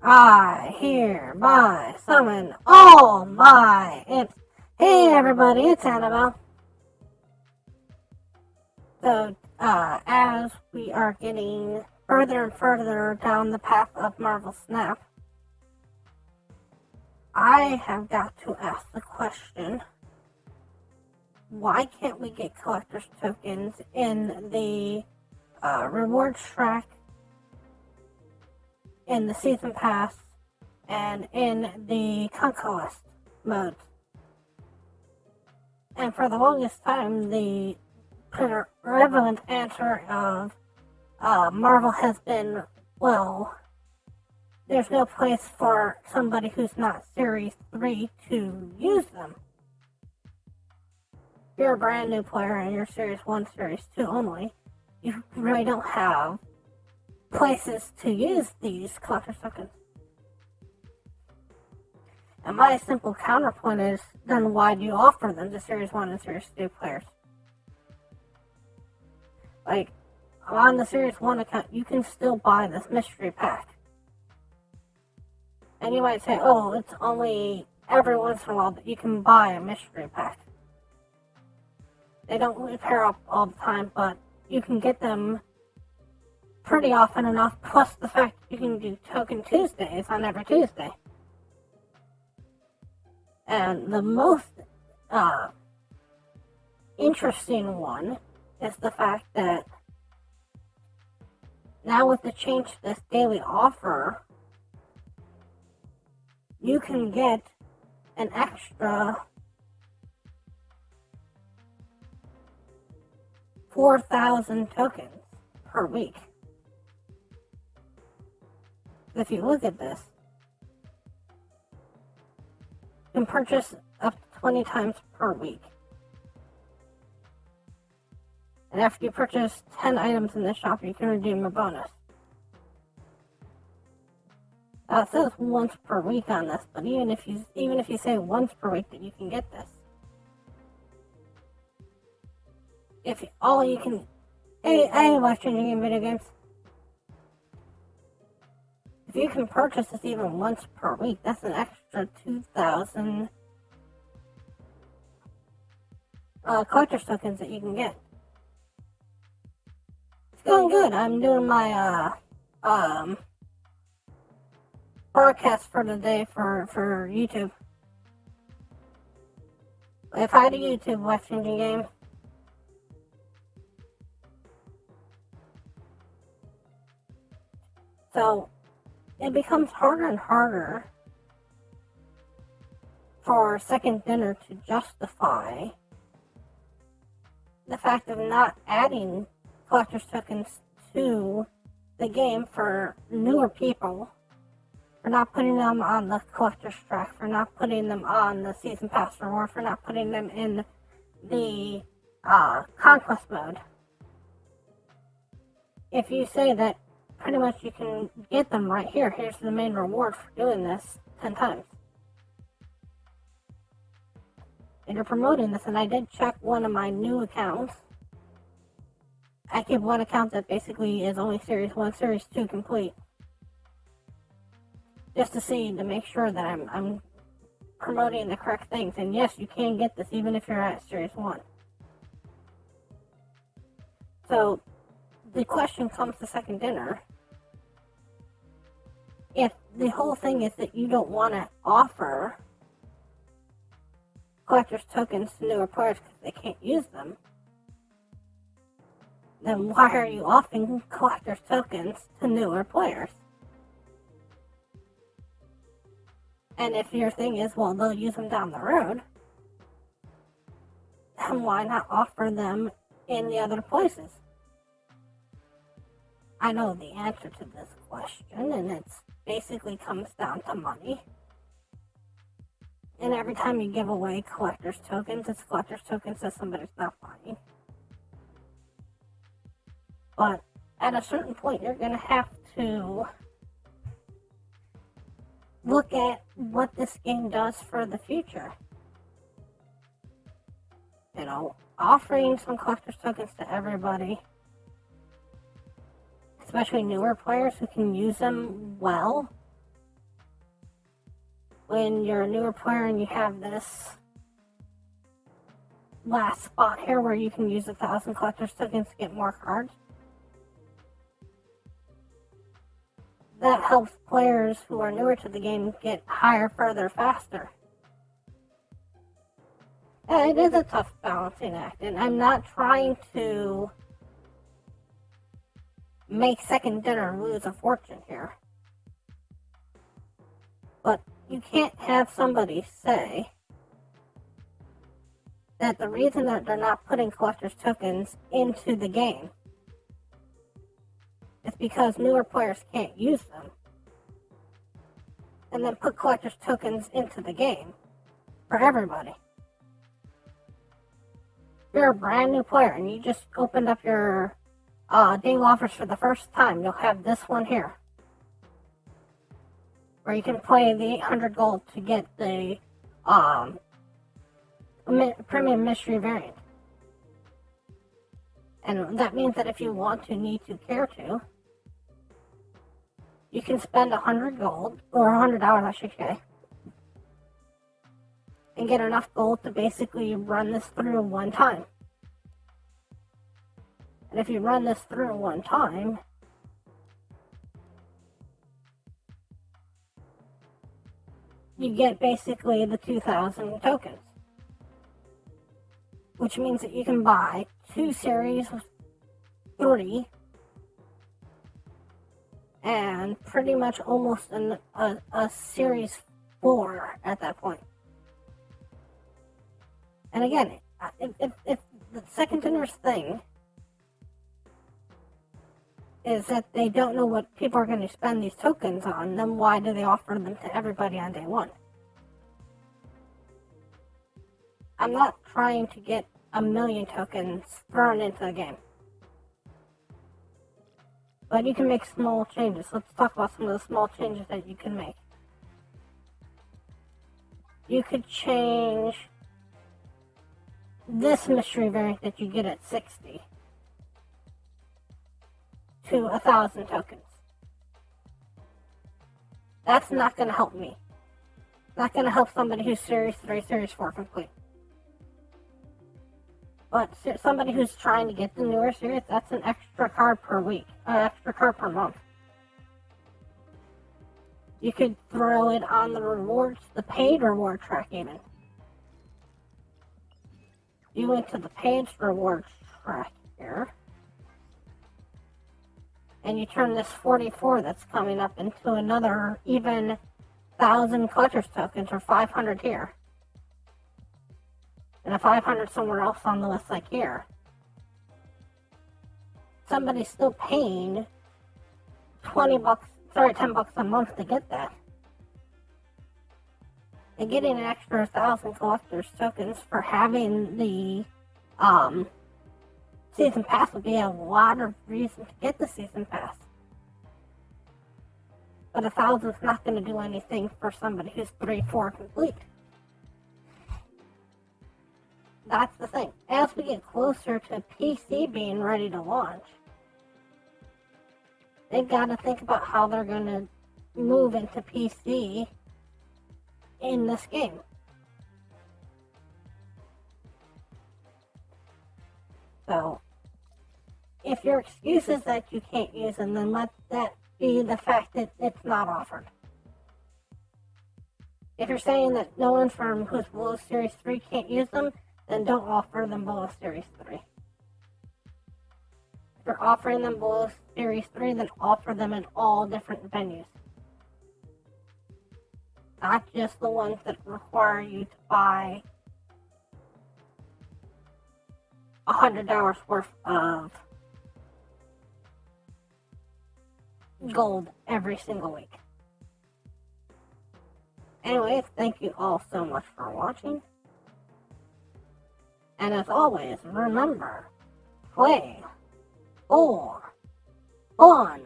I hereby summon all my imps. Hey everybody, it's Annabelle. So, as we are getting further and further down the path of Marvel Snap, I have got to ask the question, why can't we get collector's tokens in the rewards track, in the season pass, and in the conquest modes? And for the longest time, the prevalent answer of Marvel has been, well, there's no place for somebody who's not Series 3 to use them. If you're a brand new player and you're Series 1, Series 2 only, you really don't have places to use these collector's tokens. And my simple counterpoint is, then why do you offer them to Series 1 and Series 2 players? Like, on the Series 1 account, you can still buy this mystery pack. And you might say, oh, it's only every once in a while that you can buy a mystery pack. They don't really pair up all the time, but you can get them pretty often enough, plus the fact that you can do Token Tuesdays on every Tuesday. And the most interesting one is the fact that now with the change to this daily offer, you can get an extra 4,000 tokens per week. If you look at this, you can purchase up to 20 times per week. And after you purchase 10 items in this shop, you can redeem a bonus. Now it says once per week on this, but even if you say once per week that you can get this, I watch changing video games. If you can purchase this even once per week, that's an extra 2,000 collector's tokens that you can get. It's going good. I'm doing my broadcast for the day for YouTube. If I had a YouTube life changing game, so it becomes harder and harder for Second Dinner to justify the fact of not adding collector's tokens to the game for newer people, for not putting them on the collector's track, for not putting them on the season pass reward, for not putting them in the conquest mode. If you say that pretty much you can get them right here, here's the main reward for doing this 10 times. And you're promoting this, and I did check one of my new accounts. I keep one account that basically is only Series 1, Series 2 complete. Just to make sure that I'm promoting the correct things. And yes, you can get this even if you're at Series 1. So, the question comes to Second Dinner. If the whole thing is that you don't want to offer collector's tokens to newer players because they can't use them, then why are you offering collector's tokens to newer players? And if your thing is, well, they'll use them down the road, then why not offer them in the other places? I know the answer to this question, and it basically comes down to money. And every time you give away collector's tokens, it's collector's tokens that somebody's not buying. But at a certain point, you're going to have to look at what this game does for the future. You know, offering some collector's tokens to everybody, especially newer players who can use them well, when you're a newer player and you have this last spot here where you can use 1,000 collector's tokens to get more cards. That helps players who are newer to the game get higher, further, faster. Yeah, it is a tough balancing act, and I'm not trying to make Second Dinner lose a fortune here. But you can't have somebody say that the reason that they're not putting collector's tokens into the game is because newer players can't use them, and then put collector's tokens into the game for everybody. If you're a brand new player and you just opened up your daily offers for the first time, you'll have this one here, where you can play the 800 gold to get the premium mystery variant. And that means that if you want to, need to, care to, you can spend 100 gold, or $100 I should say, and get enough gold to basically run this through one time. And if you run this through one time, you get basically the 2,000 tokens. Which means that you can buy 2 series 3 and pretty much almost a series 4 at that point. And again, if the Second Dinner's thing is that they don't know what people are going to spend these tokens on, then why do they offer them to everybody on day one? I'm not trying to get 1,000,000 tokens thrown into the game. But you can make small changes. Let's talk about some of the small changes that you can make. You could change this mystery variant that you get at 60 to 1,000 tokens. That's not going to help me. Not going to help somebody who's Series 3, Series 4 complete. But somebody who's trying to get the newer series, that's an extra card per week, extra card per month. You could throw it on the rewards, the paid reward track even. You went to the paid rewards track here, and you turn this 44 that's coming up into another even 1,000 collector's tokens, or 500 here. And a 500 somewhere else on the list, like here. Somebody's still paying $10 a month to get that. And getting an extra 1,000 collector's tokens for having the season pass would be a lot of reason to get the season pass. But 1,000's not going to do anything for somebody who's 3-4 complete. That's the thing. As we get closer to PC being ready to launch, they've got to think about how they're going to move into PC in this game. So, if your excuse is that you can't use them, then let that be the fact that it's not offered. If you're saying that no one from who's below Series 3 can't use them, then don't offer them below Series 3. If you're offering them below Series 3, then offer them in all different venues. Not just the ones that require you to buy $100 worth of gold every single week. Anyways, thank you all so much for watching. And as always, remember, play for fun.